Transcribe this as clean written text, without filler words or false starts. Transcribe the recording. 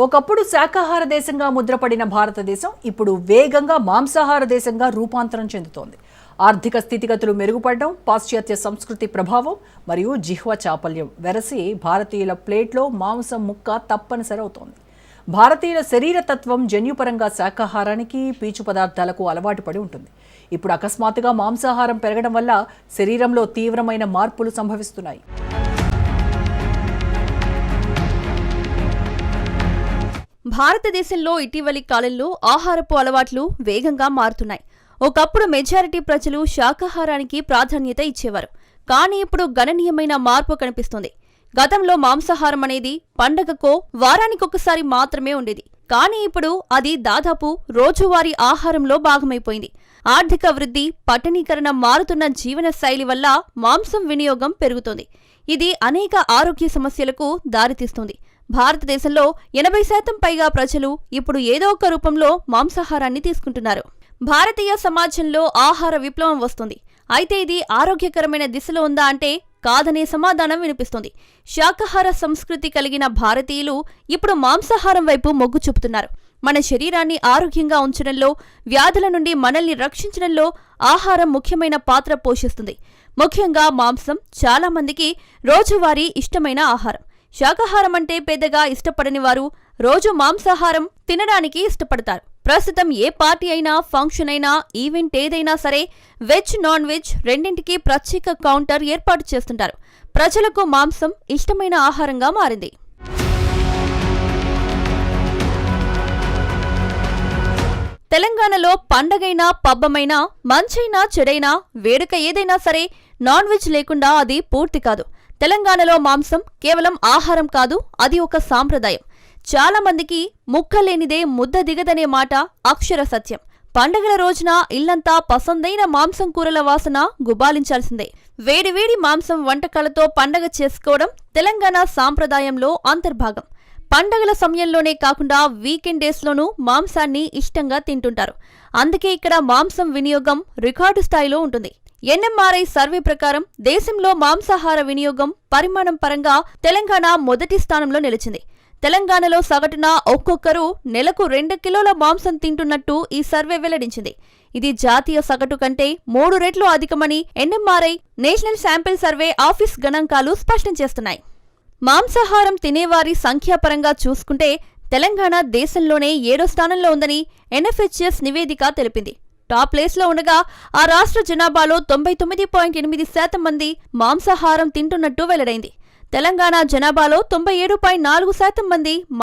ఒకప్పుడు శాకాహార దేశంగా ముద్రపడిన భారతదేశం ఇప్పుడు వేగంగా మాంసాహార దేశంగా రూపాంతరం చెందుతోంది. ఆర్థిక స్థితిగతులు మెరుగుపడడం, పాశ్చాత్య సంస్కృతి ప్రభావం మరియు జిహ్వ చాపల్యం వెరసి భారతీయుల ప్లేట్లో మాంసం ముక్క తప్పనిసరి అవుతోంది. భారతీయుల శరీరతత్వం జన్యుపరంగా శాకాహారానికి, పీచు పదార్థాలకు అలవాటు పడి ఉంటుంది. ఇప్పుడు అకస్మాత్తుగా మాంసాహారం పెరగడం వల్ల శరీరంలో తీవ్రమైన మార్పులు సంభవిస్తున్నాయి. భారతదేశంలో ఇటీవలి కాలంలో ఆహారపు అలవాట్లు వేగంగా మారుతున్నాయి. ఒకప్పుడు మెజారిటీ ప్రజలు శాకాహారానికి ప్రాధాన్యత ఇచ్చేవారు. కానీ ఇప్పుడు గణనీయమైన మార్పు కనిపిస్తుంది. గతంలో మాంసాహారం అనేది పండగకో వారానికొకసారి మాత్రమే ఉండేది. కానీ ఇప్పుడు అది దాదాపు రోజువారీ ఆహారంలో భాగమైపోయింది. ఆర్థిక వృద్ధి, పట్టణీకరణ, మారుతున్న జీవన శైలి వల్ల మాంసం వినియోగం పెరుగుతోంది. ఇది అనేక ఆరోగ్య సమస్యలకు దారితీస్తుంది. భారతదేశంలో 80% పైగా ప్రజలు ఇప్పుడు ఏదో ఒక రూపంలో మాంసాహారాన్ని తీసుకుంటున్నారు. భారతీయ సమాజంలో ఆహార విప్లవం వస్తుంది. అయితే ఇది ఆరోగ్యకరమైన దిశలో ఉందా అంటే కాదనే సమాధానం వినిపిస్తుంది. శాకాహార సంస్కృతి కలిగిన భారతీయులు ఇప్పుడు మాంసాహారం వైపు మొగ్గు చూపుతున్నారు. మన శరీరాన్ని ఆరోగ్యంగా ఉంచడంలో, వ్యాధుల నుండి మనల్ని రక్షించడంలో ఆహారం ముఖ్యమైన పాత్ర పోషిస్తుంది. ముఖ్యంగా మాంసం చాలా మందికి రోజువారీ ఇష్టమైన ఆహారం. శాకాహారం అంటే పెద్దగా ఇష్టపడని వారు రోజు మాంసాహారం తినడానికి ఇష్టపడతారు. ప్రస్తుతం ఏ పార్టీ అయినా, ఫంక్షన్ అయినా, ఈవెంట్ ఏదైనా సరే వెజ్, నాన్ వెజ్ రెండింటికి ప్రత్యేక కౌంటర్ ఏర్పాటు చేస్తుంటారు. ప్రజలకు మాంసం ఇష్టమైన ఆహారంగా మారింది. తెలంగాణలో పండగైనా, పబ్బమైనా, మంచైనా, చెడైనా, వేడుక ఏదైనా సరే నాన్ వెజ్ లేకుండా అది పూర్తి కాదు. తెలంగాణలో మాంసం కేవలం ఆహారం కాదు, అది ఒక సాంప్రదాయం. చాలా మందికి ముక్కలేనిదే ముద్ద దిగదనే మాట అక్షర సత్యం. పండగల రోజున ఇల్లంతా పసందైన మాంసం కూరల వాసన గుబాలించాల్సిందే. వేడివేడి మాంసం వంటకాలతో పండగ చేసుకోవడం తెలంగాణ సాంప్రదాయంలో అంతర్భాగం. పండగల సమయంలోనే కాకుండా వీకెండ్ డేస్లోనూ మాంసాన్ని ఇష్టంగా తింటుంటారు. అందుకే ఇక్కడ మాంసం వినియోగం రికార్డు స్థాయిలో ఉంటుంది. ఎన్ఎంఆర్ఐ సర్వే ప్రకారం దేశంలో మాంసాహార వినియోగం పరిమాణం పరంగా తెలంగాణ మొదటి స్థానంలో నిలిచింది. తెలంగాణలో సగటున ఒక్కొక్కరు నెలకు 2 కిలోల మాంసం తింటున్నట్టు ఈ సర్వే వెల్లడించింది. ఇది జాతీయ సగటు కంటే 3 రెట్లు అధికమని NMRI national sample survey office గణాంకాలు స్పష్టం చేస్తున్నాయి. మాంసాహారం తినేవారి సంఖ్యాపరంగా చూసుకుంటే తెలంగాణ దేశంలోనే 7వ స్థానంలో ఉందని ఎన్ఎఫ్హెచ్ఎస్ నివేదిక తెలిపింది. టాప్ ప్లేస్లో ఉండగా ఆ రాష్ట్ర జనాభాలో 99.8% మంది మాంసాహారం తింటున్నట్టు వెల్లడైంది. తెలంగాణ జనాభాలో 97.4% మంది